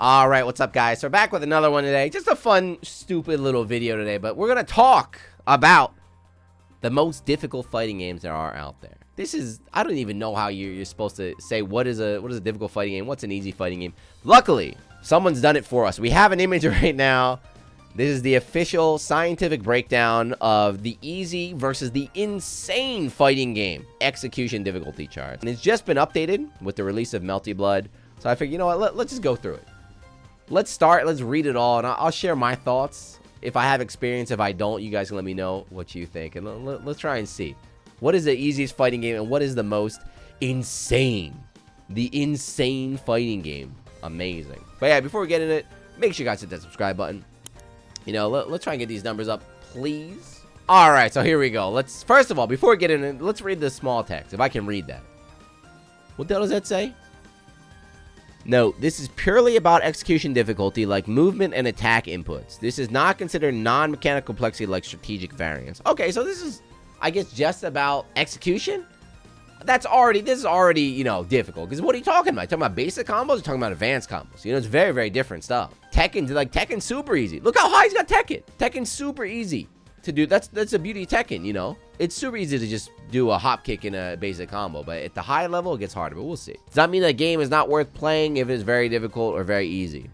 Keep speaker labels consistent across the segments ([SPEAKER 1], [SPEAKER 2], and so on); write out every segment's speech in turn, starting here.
[SPEAKER 1] All right, what's up, guys? So we're back with another one today. Just a fun, stupid little video today, but we're going to talk about the most difficult fighting games there are out there. This is, I don't even know how you're supposed to say what is a difficult fighting game, what's an easy fighting game. Luckily, someone's done it for us. We have an image right now. This is the official scientific breakdown of the easy versus the insane fighting game execution difficulty chart. And it's just been updated with the release of Melty Blood. So I figured, you know what, let's just go through it. Let's start, let's read it all, and I'll share my thoughts. If I have experience, if I don't, you guys can let me know what you think. And let's try and see. What is the easiest fighting game, and what is the most insane? The insane fighting game. Amazing. But yeah, before we get into it, make sure you guys hit that subscribe button. You know, let's try and get these numbers up, please. All right, so here we go. Let's, first of all, before we get in it, let's read the small text, if I can read that. What the hell does that say? Note, this is purely about execution difficulty like movement and attack inputs. This is not considered non-mechanical complexity like strategic variance. Okay, so this is, I guess, just about execution? This is already, you know, difficult. Because what are you talking about? You're talking about basic combos or talking about advanced combos? You know, it's very, very different stuff. Tekken's super easy. Look how high he's got Tekken. Tekken's super easy to do. That's the beauty of Tekken, you know? It's super easy to just do a hop kick in a basic combo, but at the high level, it gets harder, but we'll see. Does that mean that game is not worth playing if it's very difficult or very easy?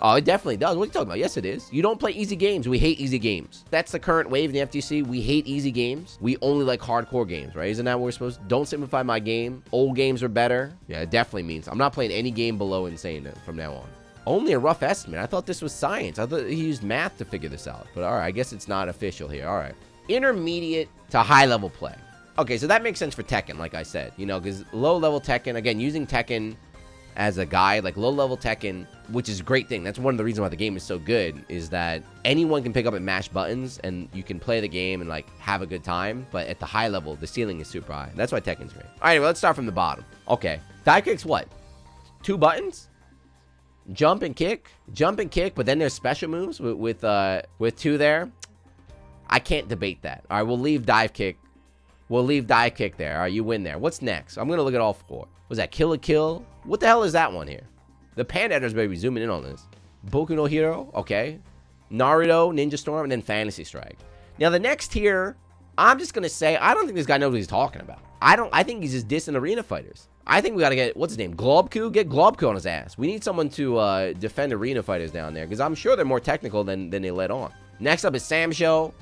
[SPEAKER 1] Oh, it definitely does. What are you talking about? Yes, it is. You don't play easy games. We hate easy games. That's the current wave in the FTC. We hate easy games. We only like hardcore games, right? Isn't that what we're supposed to? Don't simplify my game. Old games are better. Yeah, it definitely means I'm not playing any game below insane from now on. Only a rough estimate. I thought this was science. I thought he used math to figure this out. But all right, I guess it's not official here. All right. Intermediate to high level play. Okay, so that makes sense for Tekken, like I said. You know, because low level Tekken, again, using Tekken as a guide, like low level Tekken, which is a great thing. That's one of the reasons why the game is so good, is that anyone can pick up and mash buttons and you can play the game and like have a good time. But at the high level, the ceiling is super high. That's why Tekken's great. All right, well, let's start from the bottom. Okay, dive kick's what? 2 buttons? Jump and kick, but then there's special moves with 2 there. I can't debate that. All right, we'll leave dive kick. We'll leave dive kick there. All right, you win there. What's next? I'm gonna look at all 4. Was that Kill a Kill? What the hell is that one here? The Panda editors may be zooming in on this. Boku no Hero, okay. Naruto, Ninja Storm, and then Fantasy Strike. Now the next tier, I'm just gonna say I don't think this guy knows what he's talking about. I think he's just dissing arena fighters. I think we gotta get, what's his name, Globku? Get Globku on his ass. We need someone to defend arena fighters down there, because I'm sure they're more technical than they let on. Next up is Sam Show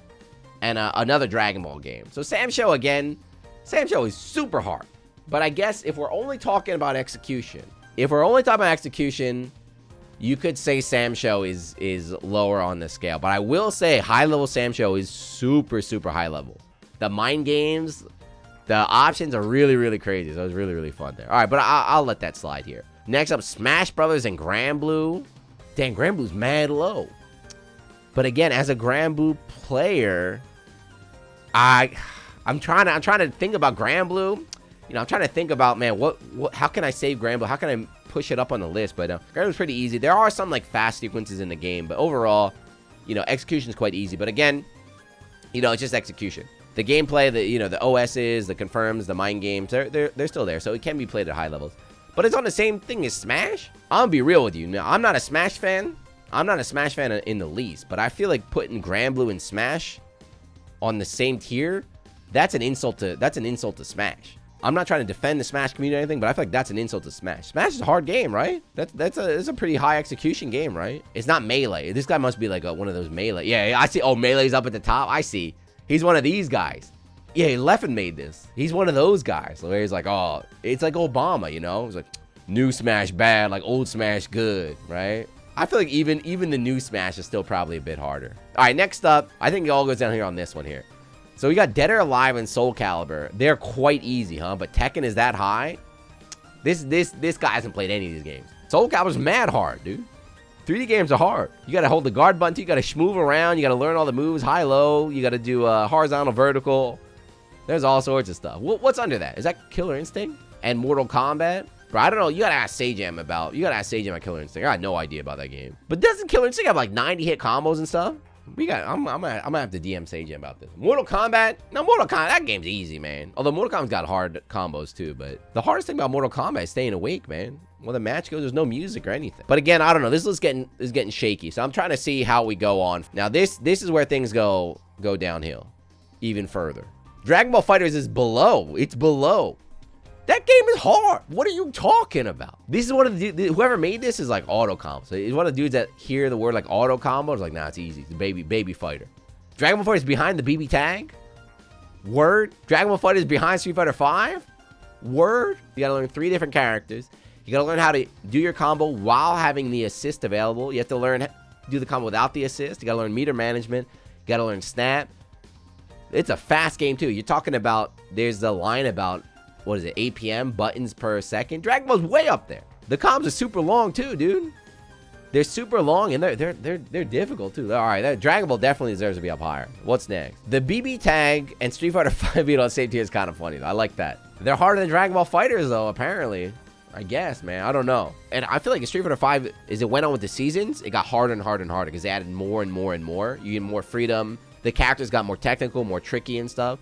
[SPEAKER 1] and another Dragon Ball game. So Sam Show again, Sam Show is super hard. But I guess if we're only talking about execution, you could say Sam Show is lower on the scale. But I will say high level Sam Show is super, super high level. The mind games, the options are really, really crazy. So it was really, really fun there. All right, but I'll let that slide here. Next up, Smash Brothers and Granblue. Dang, Granblue's mad low. But again, as a Granblue player, I'm trying to think about Granblue. You know, I'm trying to think about, man, how can I save Granblue? How can I push it up on the list? But Granblue's pretty easy. There are some like fast sequences in the game, but overall, you know, execution is quite easy. But again, you know, it's just execution. The gameplay, the OSs, the confirms, the mind games, they're still there, so it can be played at high levels. But it's on the same thing as Smash. I'm gonna be real with you. Now, I'm not a Smash fan. I'm not a Smash fan in the least, but I feel like putting Granblue and Smash on the same tier, that's an insult to Smash. I'm not trying to defend the Smash community or anything, but I feel like that's an insult to Smash. Smash is a hard game, right? It's a pretty high execution game, right? It's not Melee. This guy must be like one of those Melee. Yeah, I see. Oh, Melee's up at the top. I see. He's one of these guys. Yeah, Leffen made this. He's one of those guys where he's like, oh, it's like Obama, you know? It's like, new Smash bad, like old Smash good, right? I feel like even the new Smash is still probably a bit harder. All right, next up, I think it all goes down here on this one here. So we got Dead or Alive and Soul Calibur. They're quite easy, huh? But Tekken is that high? This guy hasn't played any of these games. Soul Calibur's mad hard, dude. 3D games are hard. You gotta hold the guard button, you gotta schmoove around, you gotta learn all the moves, high, low, you gotta do horizontal, vertical. There's all sorts of stuff. What's under that? Is that Killer Instinct and Mortal Kombat? Bro, I don't know. You gotta ask Sajam about Killer Instinct. I got no idea about that game. But doesn't Killer Instinct have like 90 hit combos and stuff? I'm gonna have to DM Sajam about this. Mortal Kombat? No, Mortal Kombat, that game's easy, man. Although Mortal Kombat's got hard combos too, but the hardest thing about Mortal Kombat is staying awake, man. Well, the match goes, there's no music or anything. But again, I don't know. This is getting shaky. So I'm trying to see how we go on. Now, this is where things go downhill even further. Dragon Ball FighterZ is below. It's below. That game is hard. What are you talking about? This is one of the whoever made this is like auto combo. So it's one of the dudes that hear the word like auto combo. It's like, nah, it's easy. It's a baby fighter. Dragon Ball FighterZ is behind the BB tag. Word. Dragon Ball FighterZ is behind Street Fighter 5. Word. You gotta learn 3 different characters. You gotta learn how to do your combo while having the assist available. You have to learn do the combo without the assist. You gotta learn meter management. You gotta learn snap. It's a fast game too. You're talking about, there's the line about, what is it, APM, buttons per second. Dragon Ball's way up there. The combos are super long too, dude. They're super long and they're difficult too. All right, Dragon Ball definitely deserves to be up higher. What's next? The BB tag and Street Fighter 5 being on the same tier is kind of funny though. I like that. They're harder than Dragon Ball FighterZ though, apparently. I guess, man. I don't know. And I feel like Street Fighter 5, as it went on with the seasons, it got harder and harder and harder because they added more and more and more. You get more freedom. The characters got more technical, more tricky and stuff.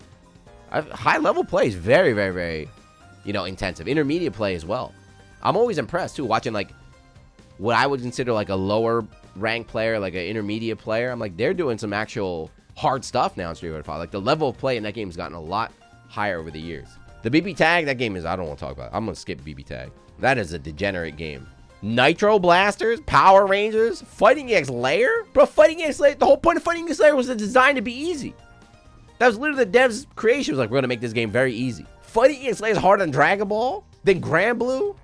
[SPEAKER 1] High level play is very, very, very, you know, intensive. Intermediate play as well. I'm always impressed too, watching like what I would consider like a lower rank player, like an intermediate player. I'm like, they're doing some actual hard stuff now in Street Fighter 5. Like the level of play in that game has gotten a lot higher over the years. The BB tag, that game is, I don't want to talk about it. I'm going to skip BB tag. That is a degenerate game. Nitro Blasters, Power Rangers, Fighting EX Layer? Bro, Fighting EX Layer, the whole point of Fighting EX Layer was designed to be easy. That was literally the devs' creation. Was like, we're going to make this game very easy. Fighting EX Layer is harder than Dragon Ball? Then Grand Blue?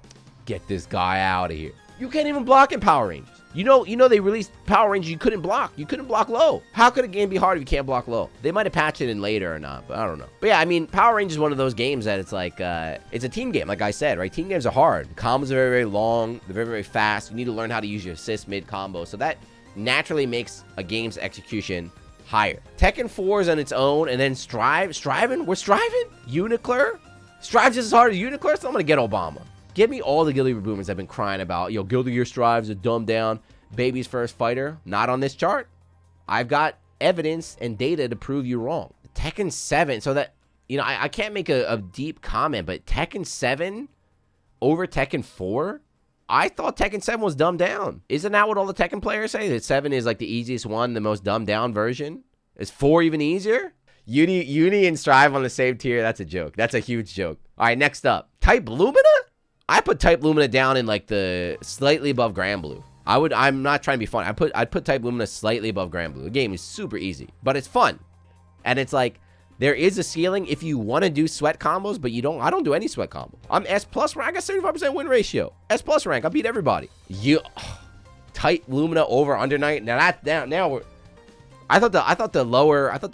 [SPEAKER 1] Get this guy out of here. You can't even block in Power Rangers. You know they released Power Rangers, you couldn't block. You couldn't block low. How could a game be hard if you can't block low? They might have patched it in later or not, but I don't know. But yeah, I mean, Power Rangers is one of those games that it's like, it's a team game, like I said, right? Team games are hard. Combos are very, very long. They're very, very fast. You need to learn how to use your assist mid-combo. So that naturally makes a game's execution higher. Tekken 4 is on its own, and then Striving? We're striving? Unicler? Strive's just as hard as Unicler? So I'm going to get Obama. Give me all the Guilty Gear boomers I've been crying about. Yo, Guilty Gear Strive's a dumbed down baby's first fighter. Not on this chart. I've got evidence and data to prove you wrong. Tekken 7, so that, you know, I can't make a deep comment, but Tekken 7 over Tekken 4? I thought Tekken 7 was dumbed down. Isn't that what all the Tekken players say? That 7 is like the easiest one, the most dumbed down version? Is 4 even easier? Uni and Strive on the same tier, that's a joke. That's a huge joke. All right, next up. Type Lumina? I put Type Lumina down in like the slightly above Grand Blue. I'm not trying to be funny. I'd put Type Lumina slightly above Grand Blue. The game is super easy, but it's fun. And it's like, there is a ceiling if you want to do sweat combos, but I don't do any sweat combo. I'm S+ rank. I got 75% win ratio. S+ rank. I beat everybody. Type Lumina over Under Night. Now we're, I thought the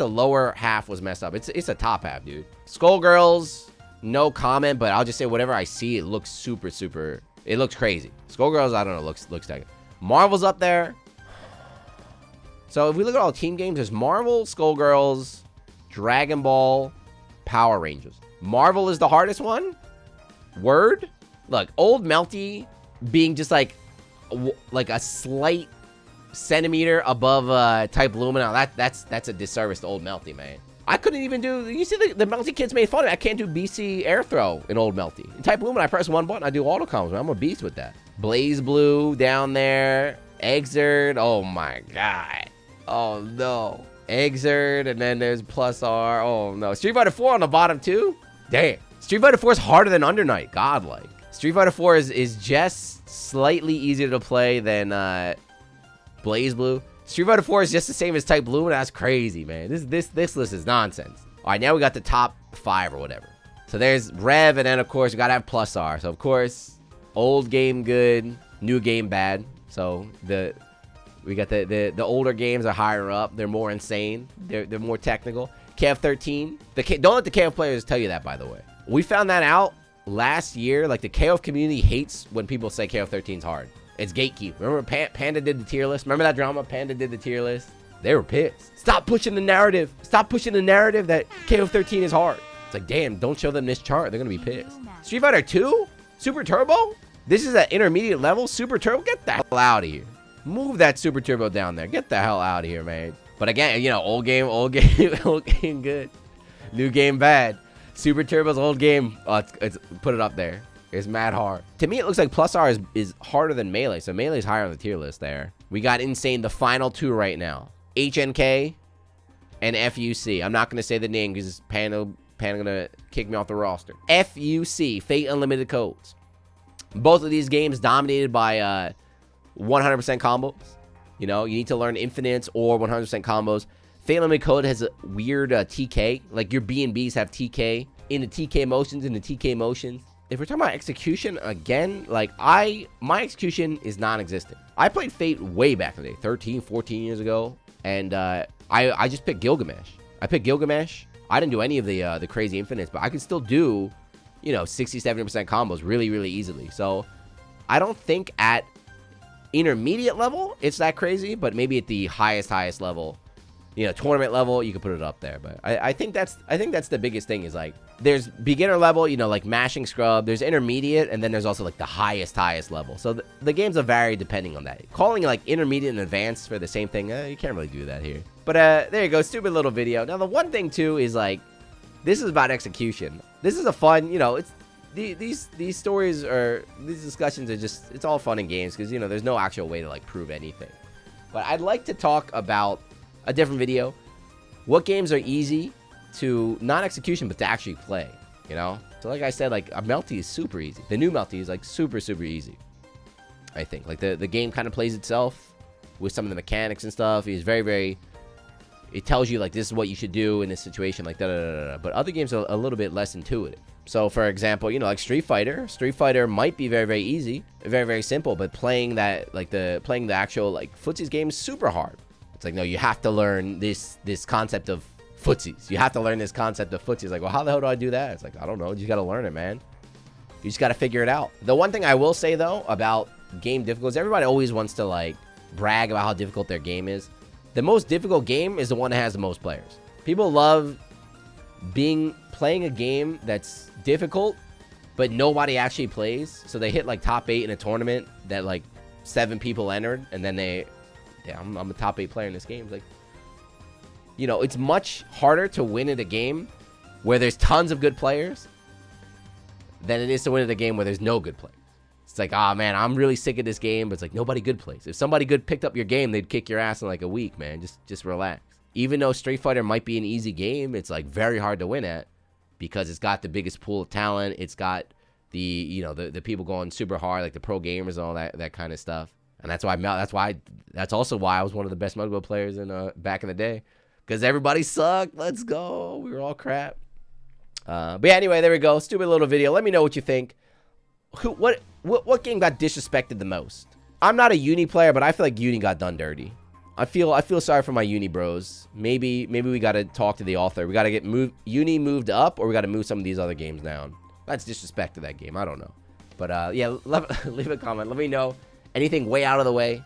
[SPEAKER 1] lower half was messed up. It's a top half, dude. Skullgirls, no comment, but I'll just say whatever I see, it looks super, it looks crazy. Skullgirls, I don't know, looks like it. Marvel's up there. So if we look at all the team games, there's Marvel, Skullgirls, Dragon Ball, Power Rangers. Marvel is the hardest one. Word. Look, Old Melty being just like a slight centimeter above Type Lumina. That's a disservice to Old Melty, man. I couldn't even do, you see the Melty kids made fun of it. I can't do BC air throw in Old Melty. In Type Lumina, I press one button, I do auto combos, man. I'm a beast with that. Blaze Blue down there. Exert, oh my god. Oh no. Exert, and then there's Plus R. Oh no. Street Fighter 4 on the bottom too? Damn. Street Fighter 4 is harder than Under Night. Godlike. Street Fighter 4 is just slightly easier to play than Blaze Blue. Street Fighter 4 is just the same as Type Blue, and that's crazy, man. This list is nonsense. All right, now we got the top 5 or whatever. So there's Rev, and then of course we gotta have Plus R. So of course, old game good, new game bad. So we got the older games are higher up. They're more insane. They're more technical. KF13. Don't let the KF players tell you that, by the way. We found that out last year. Like the KF community hates when people say KF13 is hard. It's gatekeep. Remember Panda did the tier list? Remember that drama? Panda did the tier list. They were pissed. Stop pushing the narrative. Stop pushing the narrative that KF13 is hard. It's like, damn, don't show them this chart. They're going to be pissed. Street Fighter 2? Super Turbo? This is at intermediate level? Super Turbo? Get the hell out of here. Move that Super Turbo down there. Get the hell out of here, man. But again, you know, old game, old game good. New game bad. Super Turbo's old game. Oh, it's put it up there. It's mad hard. To me, it looks like plus R is harder than Melee. So Melee's higher on the tier list there. We got Insane, the final two right now. HNK and FUC. I'm not going to say the name because Panda going to kick me off the roster. FUC, Fate Unlimited Codes. Both of these games dominated by 100% combos. You know, you need to learn infinites or 100% combos. Fate Unlimited Code has a weird TK. Like your B&Bs have TK in the TK motions. If we're talking about execution again, like my execution is non-existent. I played Fate way back in the day, 13, 14 years ago. And I just picked Gilgamesh. I picked Gilgamesh. I didn't do any of the crazy infinites, but I can still do, you know, 60, 70% combos really, really easily. So I don't think at intermediate level it's that crazy, but maybe at the highest level, you know, tournament level, you can put it up there. But I think that's the biggest thing is like there's beginner level, you know, like mashing scrub, there's intermediate, and then there's also like the highest level. So the games will vary depending on that. Calling like intermediate and advanced for the same thing, you can't really do that here. But there you go, stupid little video. Now the one thing too is like this is about execution. This is a fun, you know, it's these stories or these discussions are just, it's all fun and games because, you know, there's no actual way to like prove anything. But I'd like to talk about a different video. What games are easy to, not execution, but to actually play, you know? So like I said, like a Melty is super easy. The new Melty is like super easy, I think. Like the game kind of plays itself with some of the mechanics and stuff. It's very, it tells you like this is what you should do in this situation, like da. But other games are a little bit less intuitive. So for example, you know, like Street Fighter might be very easy, very simple, but playing that, like playing the actual like footsies game is super hard. It's like, no, you have to learn this concept of footsies. You have to learn this concept of footsies. Like, well, how the hell do I do that? It's like, I don't know. You just got to learn it, man. You just got to figure it out. The one thing I will say though about game difficulty is everybody always wants to like brag about how difficult their game is. The most difficult game is the one that has the most players. People love playing a game that's difficult, but nobody actually plays. So they hit like top 8 in a tournament that like 7 people entered, and then I'm a top 8 player in this game. It's like, you know, it's much harder to win at a game where there's tons of good players than it is to win at a game where there's no good players. It's like, ah, man, I'm really sick of this game, but it's like nobody good plays. If somebody good picked up your game, they'd kick your ass in like a week, man. Just relax. Even though Street Fighter might be an easy game, it's like very hard to win at because it's got the biggest pool of talent. It's got the, you know, the people going super hard, like the pro gamers and all that kind of stuff. And that's also why I was one of the best mobile players in back in the day, because everybody sucked. Let's go. We were all crap. But yeah, anyway, there we go. Stupid little video. Let me know what you think. What game got disrespected the most? I'm not a uni player, but I feel like uni got done dirty. I feel sorry for my uni bros. Maybe we got to talk to the author. We got to get uni moved up, or we got to move some of these other games down. That's disrespect to that game. I don't know. But yeah, leave a comment. Let me know anything way out of the way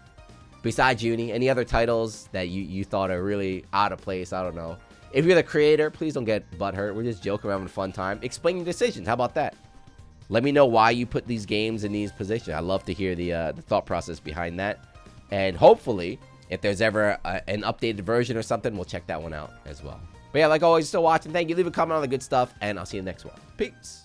[SPEAKER 1] besides uni. Any other titles that you thought are really out of place? I don't know. If you're the creator, please don't get butthurt. We're just joking, we're having a fun time. Explain your decisions. How about that? Let me know why you put these games in these positions. I love to hear the thought process behind that. And hopefully, if there's ever an updated version or something, we'll check that one out as well. But yeah, like always, still watching. Thank you. Leave a comment on the good stuff, and I'll see you next one. Peace.